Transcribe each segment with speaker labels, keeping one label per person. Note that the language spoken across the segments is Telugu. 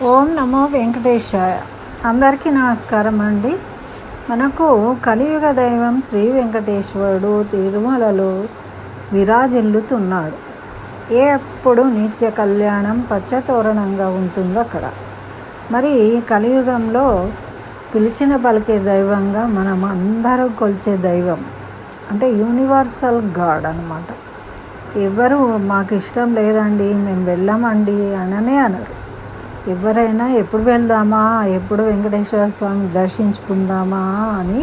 Speaker 1: ఓం నమో వెంకటేశాయ. అందరికీ నమస్కారం అండి. మనకు కలియుగ దైవం శ్రీ వెంకటేశ్వరుడు తిరుమలలో విరాజిల్లుతున్నాడు. ఎప్పుడు నిత్య కళ్యాణం పచ్చతోరణంగా ఉంటుంది అక్కడ. మరి కలియుగంలో పిలిచిన పలికే దైవంగా మనం అందరూ కొలిచే దైవం అంటే యూనివర్సల్ గాడ్ అన్నమాట. ఎవరు మాకు ఇష్టం లేదండి, మేము వెళ్ళామండి అననే అనరు. ఎవరైనా ఎప్పుడు వెళ్దామా, ఎప్పుడు వెంకటేశ్వర స్వామి దర్శించుకుందామా అని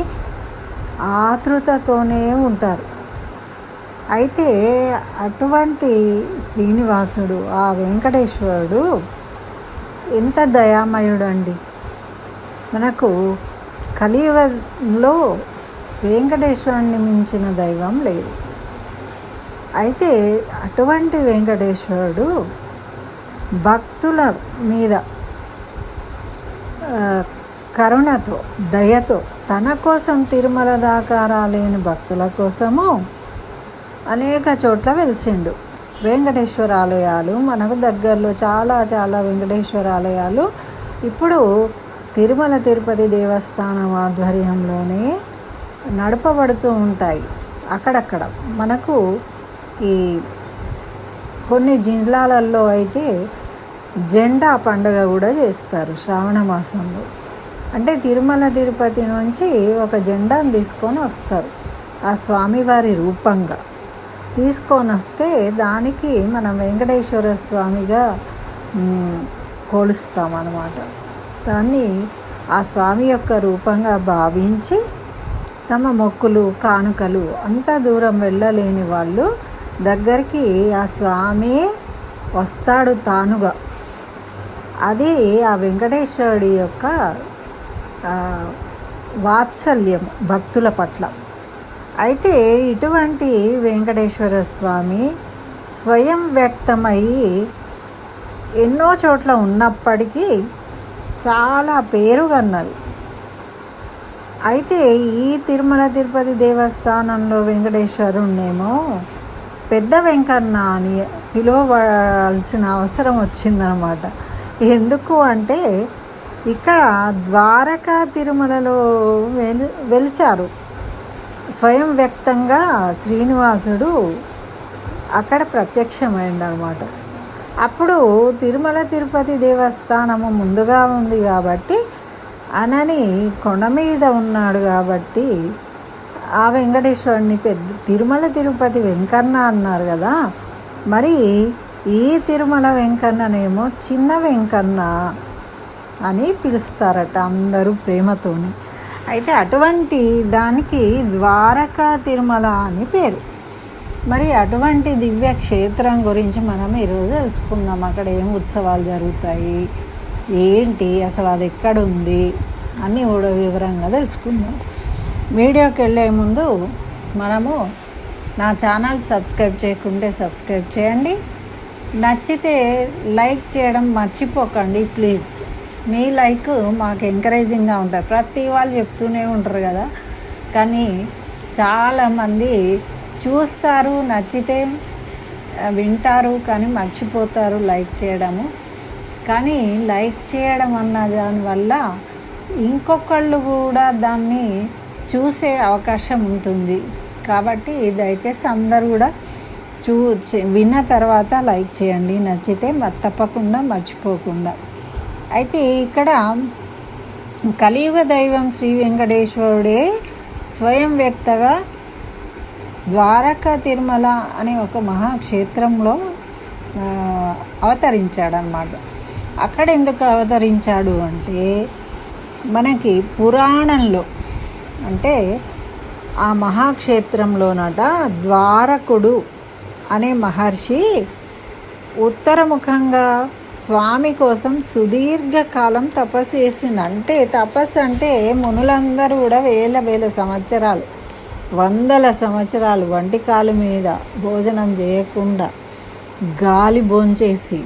Speaker 1: ఆతృతతోనే ఉంటారు. అయితే అటువంటి శ్రీనివాసుడు, ఆ వెంకటేశ్వరుడు ఎంత దయామయుడు అండి. మనకు కలియుగంలో వెంకటేశ్వరుని మించిన దైవం లేదు. అయితే అటువంటి వెంకటేశ్వరుడు భక్తుల మీద కరుణతో, దయతో తన కోసం తిరుమల దాకా రాలేని భక్తుల కోసము అనేక చోట్ల వెలిసిండు. వెంకటేశ్వర ఆలయాలు మనకు దగ్గరలో చాలా వెంకటేశ్వర ఆలయాలు ఇప్పుడు తిరుమల తిరుపతి దేవస్థానం ఆధ్వర్యంలోనే నడపబడుతూ ఉంటాయి. అక్కడక్కడ మనకు ఈ కొన్ని జిల్లాలలో అయితే జెండా పండుగ కూడా చేస్తారు శ్రావణ మాసంలో. అంటే తిరుమల తిరుపతి నుంచి ఒక జెండాను తీసుకొని వస్తారు, ఆ స్వామివారి రూపంగా తీసుకొని వస్తే దానికి మనం వెంకటేశ్వర స్వామిగా కొలుస్తాం అన్నమాట. దాన్ని ఆ స్వామి యొక్క రూపంగా భావించి తమ మొక్కులు, కానుకలు అంత దూరం వెళ్ళలేని వాళ్ళు దగ్గరికి ఆ స్వామి వస్తాడు తానుగా. అది ఆ వెంకటేశ్వరుడి యొక్క వాత్సల్యం భక్తుల పట్ల. అయితే ఇటువంటి వెంకటేశ్వర స్వామి స్వయం వ్యక్తమయ్యి ఎన్నో చోట్ల ఉన్నప్పటికీ చాలా పేరుగన్నది. అయితే ఈ తిరుమల తిరుపతి దేవస్థానంలో వెంకటేశ్వరుణ్ణేమో పెద్ద వెంకన్న అని పిలువవలసిన అవసరం వచ్చిందనమాట. ఎందుకు అంటే ఇక్కడ ద్వారకా తిరుమలలో వెలిశారు స్వయం వ్యక్తంగా శ్రీనివాసుడు, అక్కడ ప్రత్యక్షమైందనమాట. అప్పుడు తిరుమల తిరుపతి దేవస్థానము ముందుగా ఉంది కాబట్టి అనని కొండ మీద ఉన్నాడు కాబట్టి ఆ వెంకటేశ్వరుని పెద్ద తిరుమల తిరుపతి వెంకన్న అన్నారు కదా. మరి ఈ తిరుమల వెంకన్ననేమో చిన్న వెంకన్న అని పిలుస్తారట అందరూ ప్రేమతోని. అయితే అటువంటి దానికి ద్వారకా తిరుమల అని పేరు. మరి అటువంటి దివ్య క్షేత్రం గురించి మనం ఈరోజు తెలుసుకుందాం. అక్కడ ఏం ఉత్సవాలు జరుగుతాయి, ఏంటి, అసలు అది ఎక్కడుంది అన్నీ కూడా వివరంగా తెలుసుకుందాం. వీడియోకి వెళ్ళే ముందు మనము నా ఛానల్ సబ్స్క్రైబ్ చేయకుంటే సబ్స్క్రైబ్ చేయండి. నచ్చితే లైక్ చేయడం మర్చిపోకండి ప్లీజ్. మీ లైక్ మాకు ఎంకరేజింగ్గా ఉంటుంది. ప్రతి వాళ్ళు చెప్తూనే ఉంటారు కదా, కానీ చాలామంది చూస్తారు, నచ్చితే వింటారు, కానీ మర్చిపోతారు లైక్ చేయడము. కానీ లైక్ చేయడం అన్న దానివల్ల ఇంకొకళ్ళు కూడా దాన్ని చూసే అవకాశం ఉంటుంది. కాబట్టి దయచేసి అందరూ కూడా విన్న తర్వాత లైక్ చేయండి, నచ్చితే తప్పకుండా మర్చిపోకుండా. అయితే ఇక్కడ కలియుగ దైవం శ్రీ వెంకటేశ్వరుడే స్వయం వ్యక్తగా ద్వారకా తిరుమల అనే ఒక మహాక్షేత్రంలో అవతరించాడనమాట. అక్కడ ఎందుకు అవతరించాడు అంటే మనకి పురాణంలో అంటే ఆ మహాక్షేత్రంలోనట ద్వారకుడు అనే మహర్షి ఉత్తరముఖంగా స్వామి కోసం సుదీర్ఘకాలం తపస్సు చేసిండు. అంటే తపస్సు అంటే మునులందరూ కూడా వేల సంవత్సరాలు, వందల సంవత్సరాలు వంటికాలు మీద భోజనం చేయకుండా గాలి భోంచేసి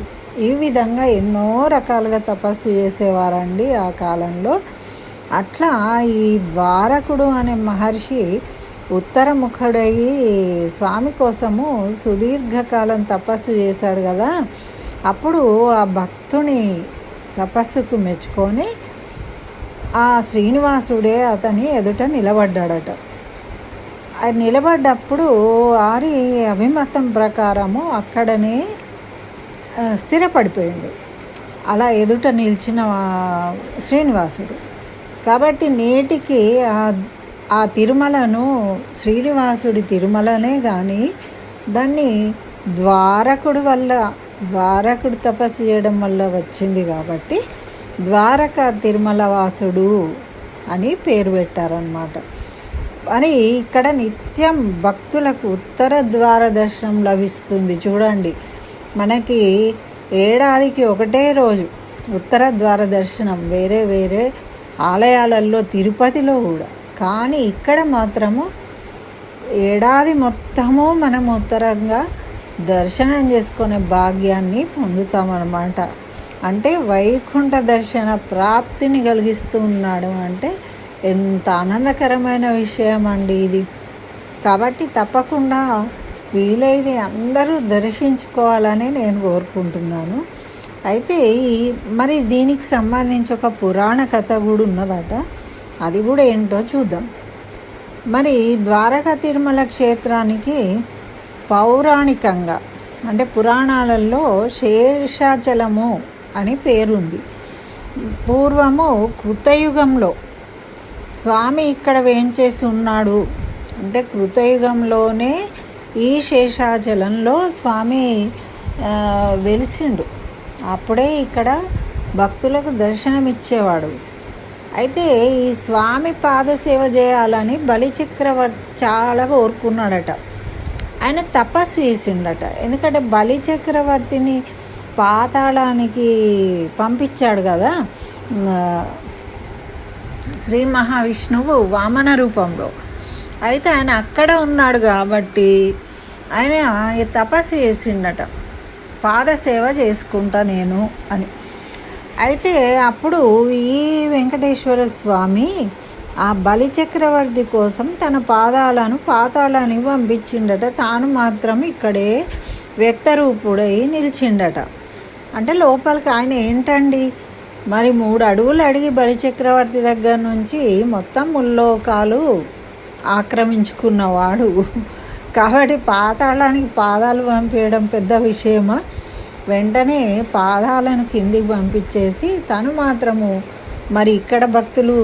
Speaker 1: ఈ విధంగా ఎన్నో రకాలుగా తపస్సు చేసేవారండి ఆ కాలంలో. అట్లా ఈ ద్వారకుడు అనే మహర్షి ఉత్తరముఖుడయ్యి స్వామి కోసము సుదీర్ఘకాలం తపస్సు చేశాడు కదా. అప్పుడు ఆ భక్తుని తపస్సుకు మెచ్చుకొని ఆ శ్రీనివాసుడే అతని ఎదుట నిలబడ్డాడట. అది నిలబడ్డప్పుడు ఆరి అభిమతం ప్రకారము అక్కడనే స్థిరపడిపోయిండు అలా ఎదుట నిలిచిన శ్రీనివాసుడు. కాబట్టి నేటికి ఆ తిరుమలను శ్రీనివాసుడి తిరుమలనే కానీ దాన్ని ద్వారకుడు తపస్సు చేయడం వల్ల వచ్చింది కాబట్టి ద్వారకా తిరుమల వాసుడు అని పేరు పెట్టారన్నమాట. మరి ఇక్కడ నిత్యం భక్తులకు ఉత్తర ద్వార దర్శనం లభిస్తుంది. చూడండి, మనకి ఏడాదికి ఒకటే రోజు ఉత్తర ద్వార దర్శనం వేరే వేరే ఆలయాలలో, తిరుపతిలో కూడా. కానీ ఇక్కడ మాత్రము ఏడాది మొత్తము మనం ఉత్తరంగా దర్శనం చేసుకునే భాగ్యాన్ని పొందుతామన్నమాట. అంటే వైకుంఠ దర్శన ప్రాప్తిని కలిగిస్తూ ఉన్నాడు అంటే ఎంత ఆనందకరమైన విషయం అండి ఇది. కాబట్టి తప్పకుండా వీలైతే అందరూ దర్శించుకోవాలని నేను కోరుకుంటున్నాను. అయితే మరి దీనికి సంబంధించి ఒక పురాణ కథ కూడా ఉన్నదట. అది కూడా ఏంటో చూద్దాం. మరి ద్వారకా తిరుమల క్షేత్రానికి పౌరాణికంగా అంటే పురాణాలలో శేషాచలము అని పేరుంది. పూర్వము కృతయుగంలో స్వామి ఇక్కడ వేంచేసి ఉన్నాడు. అంటే కృతయుగంలోనే ఈ శేషాచలంలో స్వామి వెలిసిండు. అప్పుడే ఇక్కడ భక్తులకు దర్శనమిచ్చేవాడు. అయితే ఈ స్వామి పాదసేవ చేయాలని బలిచక్రవర్తి చాలా కోరుకున్నాడట. ఆయన తపస్సు చేసిండట. ఎందుకంటే బలిచక్రవర్తిని పాతాళానికి పంపించాడు కదా శ్రీ మహావిష్ణువు వామన రూపంలో. అయితే ఆయన అక్కడ ఉన్నాడు కాబట్టి ఆయన తపస్సు చేసిండట, పాదసేవ చేసుకుంటా నేను అని. అయితే అప్పుడు ఈ వెంకటేశ్వర స్వామి ఆ బలిచక్రవర్తి కోసం తన పాదాలను పాతాళానికి పంపించిండట. తాను మాత్రం ఇక్కడే వ్యక్తరూపుడై నిలిచిండట. అంటే లోపలికి ఆయన ఏంటండి మరి 3 అడుగులు అడిగి బలిచక్రవర్తి దగ్గర నుంచి మొత్తం ముల్లోకాలు ఆక్రమించుకున్నవాడు కాబట్టి పాతాళానికి పాదాలు పంపించడం పెద్ద విషయమా? వెంటనే పాదాలను కిందికి పంపించేసి తను మాత్రము మరి ఇక్కడ భక్తులు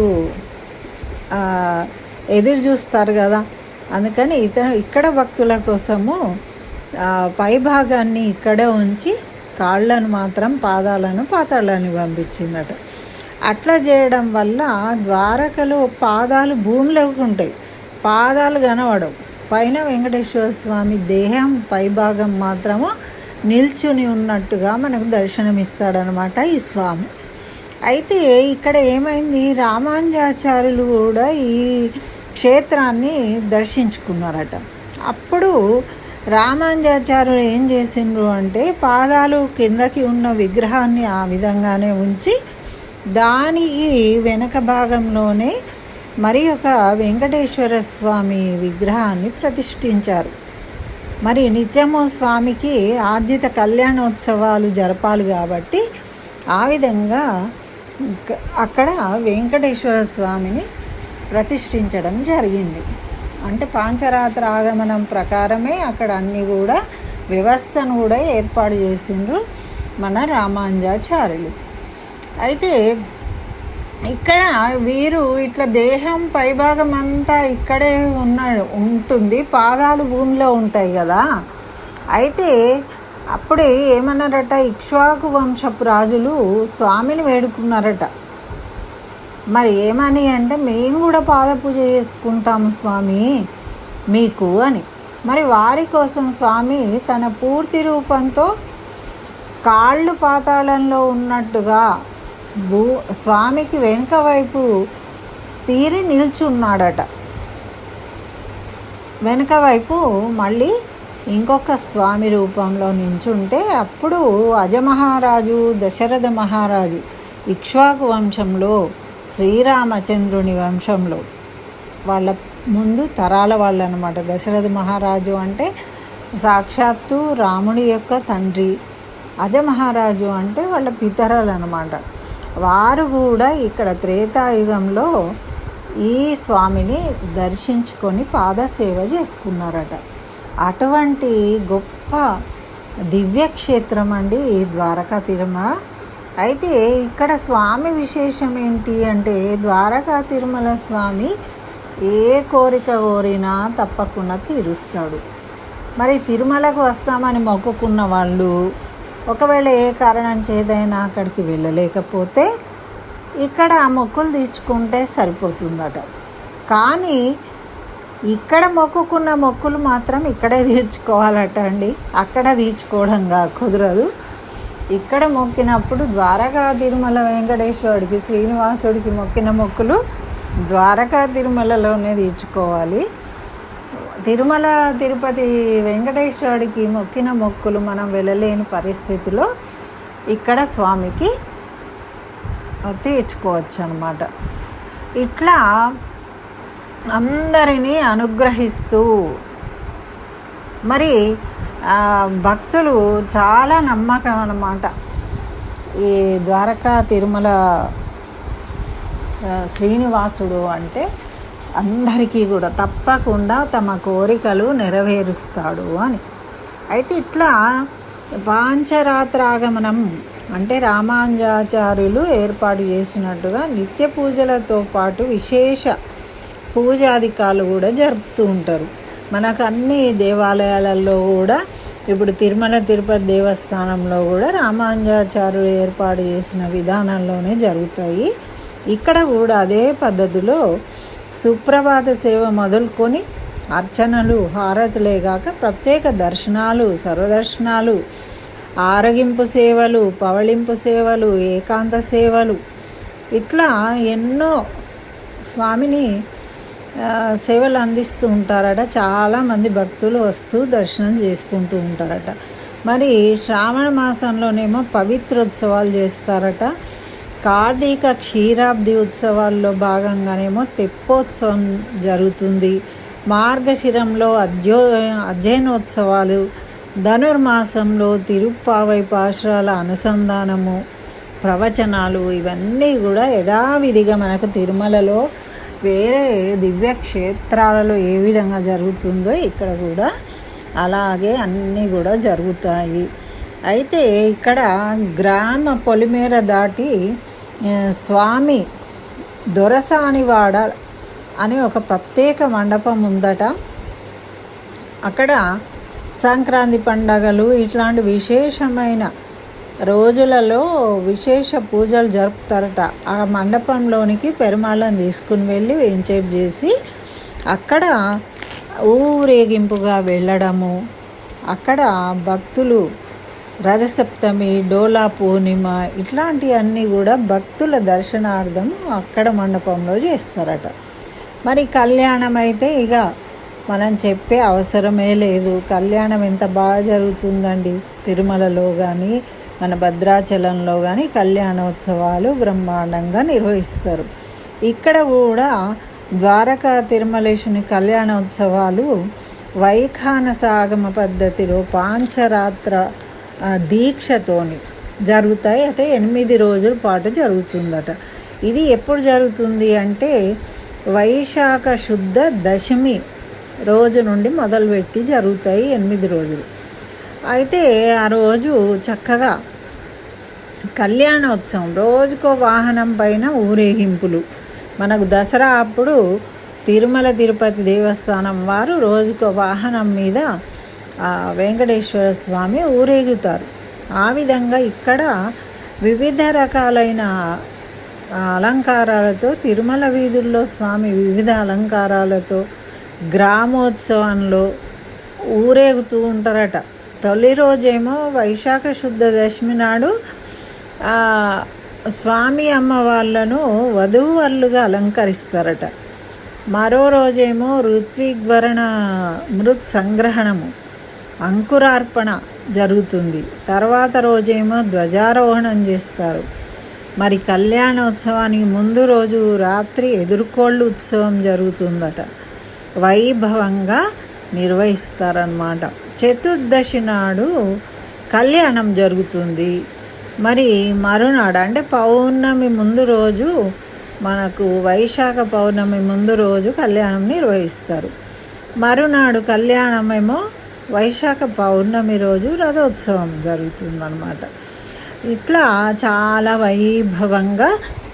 Speaker 1: ఎదురు చూస్తారు కదా, అందుకని ఇక్కడ భక్తుల కోసము పై భాగాన్ని ఇక్కడే ఉంచి కాళ్ళను మాత్రం పాదాలను పాతాళాన్ని పంపించిందట. అట్లా చేయడం వల్ల ద్వారకలో పాదాలు భూమిలోకి ఉంటాయి, పాదాలు కనబడవు. పైన వెంకటేశ్వర స్వామి దేహం పైభాగం మాత్రము నిల్చుని ఉన్నట్టుగా మనకు దర్శనమిస్తాడనమాట ఈ స్వామి. అయితే ఇక్కడ ఏమైంది, రామానుజాచార్యులు కూడా ఈ క్షేత్రాన్ని దర్శించుకున్నారట. అప్పుడు రామానుజాచార్యులు ఏం చేసిండ్రు అంటే పాదాలు కిందకి ఉన్న విగ్రహాన్ని ఆ విధంగానే ఉంచి దానికి వెనక భాగంలోనే మరి ఒక వెంకటేశ్వర స్వామి విగ్రహాన్ని ప్రతిష్ఠించారు. మరి నిత్యము స్వామికి ఆర్జిత కళ్యాణోత్సవాలు జరపాలి కాబట్టి ఆ విధంగా అక్కడ వెంకటేశ్వర స్వామిని ప్రతిష్ఠించడం జరిగింది. అంటే పాంచరాత్ర ఆగమనం ప్రకారమే అక్కడ అన్నీ కూడా వ్యవస్థను కూడా ఏర్పాటు చేసిండ్రు మన రామానుజాచార్యులు. అయితే ఇక్కడ వీరు ఇట్లా దేహం పైభాగం అంతా ఇక్కడే ఉంటుంది, పాదాలు భూమిలో ఉంటాయి కదా. అయితే అప్పుడే ఏమన్నారట, ఇక్ష్వాకు వంశపు రాజులు స్వామిని వేడుకున్నారట. మరి ఏమని అంటే మేము కూడా పాదపూజ చేసుకుంటాము స్వామి మీకు అని. మరి వారి కోసం స్వామి తన పూర్తి రూపంతో కాళ్ళు పాతాళంలో ఉన్నట్టుగా స్వామికి వెనుక వైపు తీరి నిల్చున్నాడట. వెనుక వైపు మళ్ళీ ఇంకొక స్వామి రూపంలో నిల్చుంటే అప్పుడు అజమహారాజు దశరథ మహారాజు ఇక్ష్వాకు వంశంలో శ్రీరామచంద్రుని వంశంలో వాళ్ళ ముందు తరాల వాళ్ళు అనమాట. దశరథ మహారాజు అంటే సాక్షాత్తు రాముడి యొక్క తండ్రి, అజమహారాజు అంటే వాళ్ళ పితరాలు అనమాట. వారు కూడా ఇక్కడ త్రేతాయుగంలో ఈ స్వామిని దర్శించుకొని పాదసేవ చేసుకున్నారట. అటువంటి గొప్ప దివ్యక్షేత్రం అండి ఈ ద్వారకా తిరుమల. అయితే ఇక్కడ స్వామి విశేషం ఏంటి అంటే, ద్వారకా తిరుమల స్వామి ఏ కోరిక కోరినా తప్పకుండా తీరుస్తాడు. మరి తిరుమలకు వస్తామని మొక్కుకున్న వాళ్ళు ఒకవేళ ఏ కారణం చేదైనా అక్కడికి వెళ్ళలేకపోతే ఇక్కడ ఆ మొక్కులు తీర్చుకుంటే సరిపోతుందట. కానీ ఇక్కడ మొక్కుకున్న మొక్కులు మాత్రం ఇక్కడే తీర్చుకోవాలట అండి. అక్కడ తీర్చుకోవడంగా కుదరదు. ఇక్కడ మొక్కినప్పుడు ద్వారకా తిరుమల వెంకటేశ్వరుడికి, శ్రీనివాసుడికి మొక్కిన మొక్కులు ద్వారకా తిరుమలలోనే తీర్చుకోవాలి. తిరుమల తిరుపతి వెంకటేశ్వరుడికి మొక్కిన మొక్కులు మనం వెళ్ళలేని పరిస్థితిలో ఇక్కడ స్వామికి తీర్చుకోవచ్చు అన్నమాట. ఇట్లా అందరినీ అనుగ్రహిస్తూ మరి భక్తులు చాలా నమ్మకం అన్నమాట. ఈ ద్వారకా తిరుమల శ్రీనివాసుడు అంటే అందరికీ కూడా తప్పకుండా తమ కోరికలు నెరవేరుస్తాడు అని. అయితే ఇట్లా పాంచరాత్రాగమనం అంటే రామానుజాచార్యులు ఏర్పాటు చేసినట్టుగా నిత్య పూజలతో పాటు విశేష పూజాధికాలు కూడా జరుపుతూ ఉంటారు. మనకు అన్ని దేవాలయాలలో కూడా ఇప్పుడు తిరుమల తిరుపతి దేవస్థానంలో కూడా రామానుజాచార్యులు ఏర్పాటు చేసిన విధానంలోనే జరుగుతాయి. ఇక్కడ కూడా అదే పద్ధతిలో సుప్రభాత సేవ మొదలుకొని అర్చనలు, హారతులేగాక ప్రత్యేక దర్శనాలు, సర్వదర్శనాలు, ఆరగింపు సేవలు, పవళింపు సేవలు, ఏకాంత సేవలు, ఇట్లా ఎన్నో స్వామిని సేవలు అందిస్తూ ఉంటారట. చాలామంది భక్తులు వస్తూ దర్శనం చేసుకుంటూ ఉంటారట. మరి శ్రావణ మాసంలోనేమో పవిత్రోత్సవాలు చేస్తారట. కార్తీక క్షీరాబ్ది ఉత్సవాల్లో భాగంగానేమో తెప్పోత్సవం జరుగుతుంది. మార్గశిరంలో అధ్యయనోత్సవాలు, ధనుర్మాసంలో తిరుప్పావై పాశురాల అనుసంధానము, ప్రవచనాలు, ఇవన్నీ కూడా యథావిధిగా మనకు తిరుమలలో వేరే దివ్యక్షేత్రాలలో ఏ విధంగా జరుగుతుందో ఇక్కడ కూడా అలాగే అన్నీ కూడా జరుగుతాయి. అయితే ఇక్కడ గ్రామ పొలిమేర దాటి స్వామి దొరసానివాడ అనే ఒక ప్రత్యేక మండపం ఉందట. అక్కడ సంక్రాంతి పండగలు ఇట్లాంటి విశేషమైన రోజులలో విశేష పూజలు జరుపుతారట. ఆ మండపంలోనికి పెరుమాళ్ళని తీసుకుని వెళ్ళి వేంచేపు చేసి అక్కడ ఊరేగింపుగా వెళ్ళడము. అక్కడ భక్తులు రథసప్తమి, డోలా పూర్ణిమ ఇట్లాంటివన్నీ కూడా భక్తుల దర్శనార్థం అక్కడ మండపంలో చేస్తారట. మరి కళ్యాణం అయితే ఇక మనం చెప్పే అవసరమే లేదు. కళ్యాణం ఎంత బాగా జరుగుతుందండి. తిరుమలలో కానీ మన భద్రాచలంలో కానీ కళ్యాణోత్సవాలు బ్రహ్మాండంగా నిర్వహిస్తారు. ఇక్కడ కూడా ద్వారకా తిరుమలేశుని కళ్యాణోత్సవాలు వైఖానస ఆగమ పద్ధతిలో పాంచరాత్ర దీక్షతోని జరుగుతాయి. అంటే 8 రోజుల పాటు జరుగుతుందట. ఇది ఎప్పుడు జరుగుతుంది అంటే వైశాఖ శుద్ధ దశమి రోజు నుండి మొదలుపెట్టి జరుగుతాయి 8 రోజులు. అయితే ఆ రోజు చక్కగా కళ్యాణోత్సవం, రోజుకో వాహనం పైన ఊరేగింపులు. మనకు దసరా అప్పుడు తిరుమల తిరుపతి దేవస్థానం వారు రోజుకో వాహనం మీద వెంకటేశ్వర స్వామి ఊరేగుతారు. ఆ విధంగా ఇక్కడ వివిధ రకాలైన అలంకారాలతో తిరుమల వీధుల్లో స్వామి వివిధ అలంకారాలతో గ్రామోత్సవంలో ఊరేగుతూ ఉంటారట. తొలి రోజేమో వైశాఖ శుద్ధ దశమి నాడు స్వామి అమ్మ వాళ్ళను వధూవరులుగా అలంకరిస్తారట. మరో రోజేమో ఋత్విగ్వరణ మృత్ సంగ్రహణము, అంకురార్పణ జరుగుతుంది. తర్వాత రోజేమో ధ్వజారోహణం చేస్తారు. మరి కళ్యాణోత్సవానికి ముందు రోజు రాత్రి ఎదుర్కోళ్ళు ఉత్సవం జరుగుతుందట. వైభవంగా నిర్వహిస్తారన్నమాట. చతుర్దశి నాడు కళ్యాణం జరుగుతుంది. మరి మరునాడు అంటే పౌర్ణమి ముందు రోజు మనకు వైశాఖ పౌర్ణమి ముందు రోజు కళ్యాణం నిర్వహిస్తారు. మరునాడు కళ్యాణమేమో వైశాఖ పౌర్ణమి రోజు రథోత్సవం జరుగుతుందన్నమాట. ఇట్లా చాలా వైభవంగా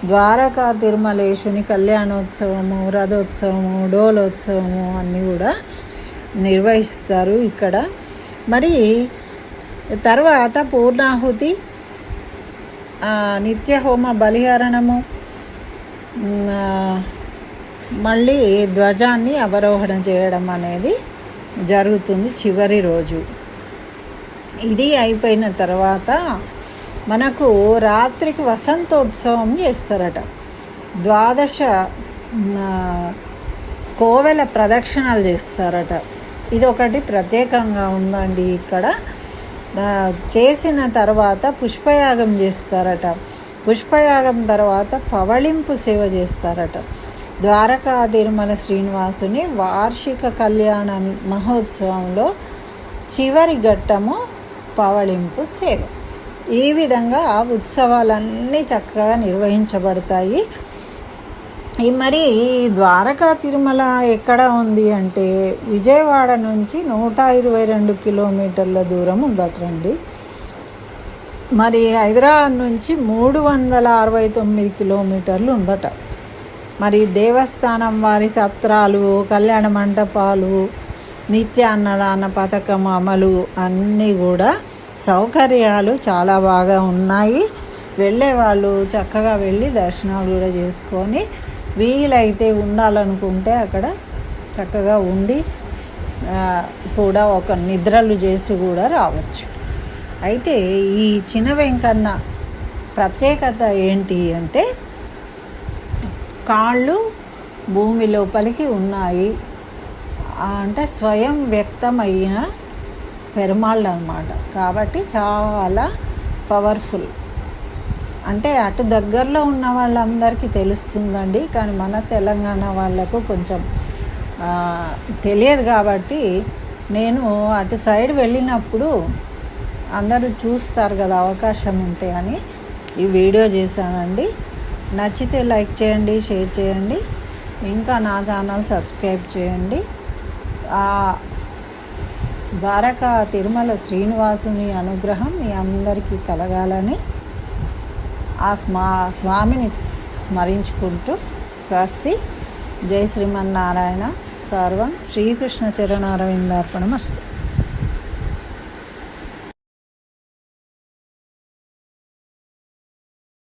Speaker 1: ద్వారకా తిరుమలేశుని కళ్యాణోత్సవము, రథోత్సవము, డోలోత్సవము అన్నీ కూడా నిర్వహిస్తారు ఇక్కడ. మరి తర్వాత పూర్ణాహుతి, నిత్య హోమ బలిహరణము, మళ్ళీ ధ్వజాన్ని అవరోహణ చేయడం అనేది జరుగుతుంది చివరి రోజు. ఇది అయిపోయిన తర్వాత మనకు రాత్రికి వసంతోత్సవం చేస్తారట. 12 కోవెల ప్రదక్షిణలు చేస్తారట. ఇది ఒకటి ప్రత్యేకంగా ఉందండి ఇక్కడ. చేసిన తర్వాత పుష్పయాగం చేస్తారట. పుష్పయాగం తర్వాత పవళింపు సేవ చేస్తారట. ద్వారకా తిరుమల శ్రీనివాసుని వార్షిక కళ్యాణ మహోత్సవంలో చివరి ఘట్టము పవళింపు సేవ. ఈ విధంగా ఉత్సవాలన్నీ చక్కగా నిర్వహించబడతాయి. మరి ద్వారకా తిరుమల ఎక్కడ ఉంది అంటే విజయవాడ నుంచి 122 కిలోమీటర్ల దూరం ఉందటండి. మరి హైదరాబాద్ నుంచి 369 కిలోమీటర్లు ఉందట. మరి దేవస్థానం వారి సత్రాలు, కళ్యాణ మంటపాలు, నిత్య అన్నదాన పథకం అమలు అన్నీ కూడా సౌకర్యాలు చాలా బాగా ఉన్నాయి. వెళ్ళే వాళ్ళు చక్కగా వెళ్ళి దర్శనాలు కూడా చేసుకొని వీలైతే ఉండాలనుకుంటే అక్కడ చక్కగా ఉండి కూడా ఒక నిద్రలు చేసి కూడా రావచ్చు. అయితే ఈ చిన్న వెంకన్న ప్రత్యేకత ఏంటి అంటే కాళ్ళు భూమి లోపలికి ఉన్నాయి అంటే స్వయం వ్యక్తమైన పెరుమాళ్ళు అన్నమాట. కాబట్టి చాలా పవర్ఫుల్. అంటే అటు దగ్గరలో ఉన్న వాళ్ళందరికీ తెలుస్తుందండి, కానీ మన తెలంగాణ వాళ్ళకు కొంచెం తెలియదు. కాబట్టి నేను అటు సైడ్ వెళ్ళినప్పుడు అందరూ చూస్తారు కదా, అవకాశం ఉంటే అని ఈ వీడియో చేశానండి. నచ్చితే లైక్ చేయండి, షేర్ చేయండి, ఇంకా నా ఛానల్ సబ్స్క్రైబ్ చేయండి. ద్వారకా తిరుమల శ్రీనివాసుని అనుగ్రహం మీ అందరికీ కలగాలని స్వామిని స్మరించుకుంటూ స్వస్తి. జై శ్రీమన్నారాయణ. సర్వం శ్రీకృష్ణ చరణారవిందార్పణమస్తు.